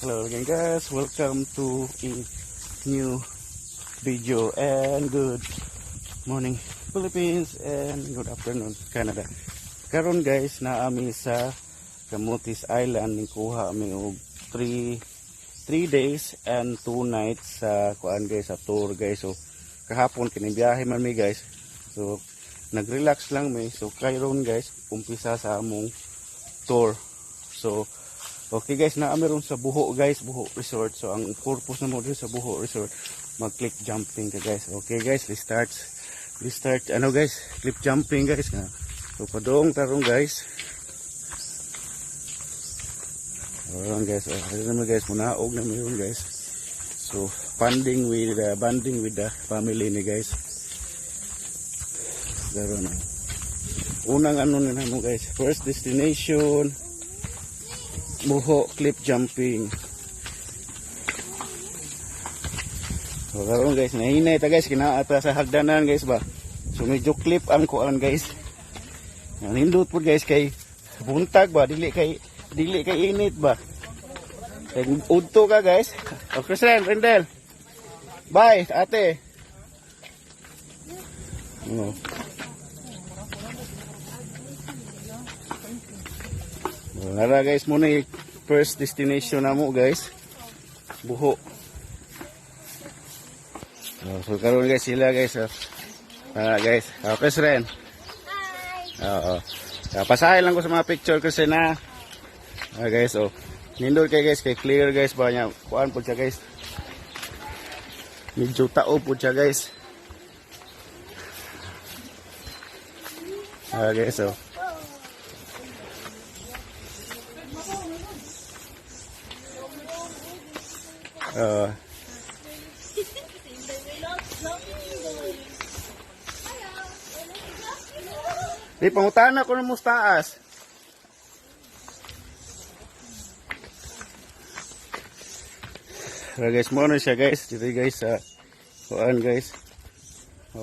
Hello again guys, welcome to a new video and good morning Philippines and good afternoon Canada. Karon guys, naami sa Camotes Island, nikuha mi og 3 days and 2 nights sa kuan guys, sa tour guys. So kahapon kinibiyahe man mi guys. So nag-relax lang mi. So karon guys, umpisa sa among tour. So okay guys, naami ron sa Buho guys, Buho Resort. So ang purpose na mo dito sa Buho Resort, mag-cliff jumping ka guys. Okay guys, let's start ano guys, cliff jumping guys nga. So padong tarong guys. Ayan guys, okay naman guys, munaog na mayroon guys. So bonding with the family ni guys. Daron na. Unang ano na mo guys, first destination Buho cliff jumping. So karon guys, nahinay ta guys, kinaata sa hagdanan guys ba. So medyo cliff ang kuan guys. Nindot po guys kay buntag ba, dili kay init ba. Kay udto ka guys. Okay sir, Rendel. Bye ate. No. Nara guys, muna yung first destination na mo guys, Buho. So karon guys sila guys. Guys, okay Ren. Oo. Pasahay lang ko sa mga picture kasi na. Guys, oh. Nindot kay guys, kay clear guys ba niya. Kuan po siya guys. Medyo tao po siya guys. Guys, oh. Di pangutan ako ng mustaas. Guys, mo na siya guys. Dito guys sa kuan guys.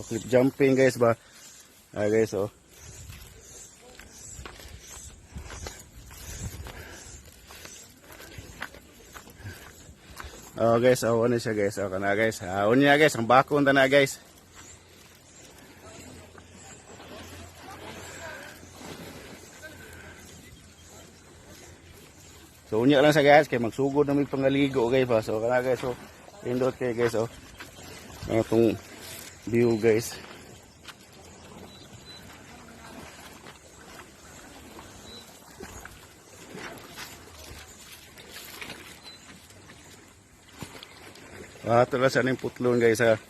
Cliff jumping guys ba. Guys oh. Guys, ano siya guys. Okay na guys. Unya guys, ang bakon ta na guys. So unya lang sa guys, kay magsugod na may pangaligo guys pa. So kana guys, so indot kay guys oh. Atong view guys. Ito lang sa ning putlon guys ha.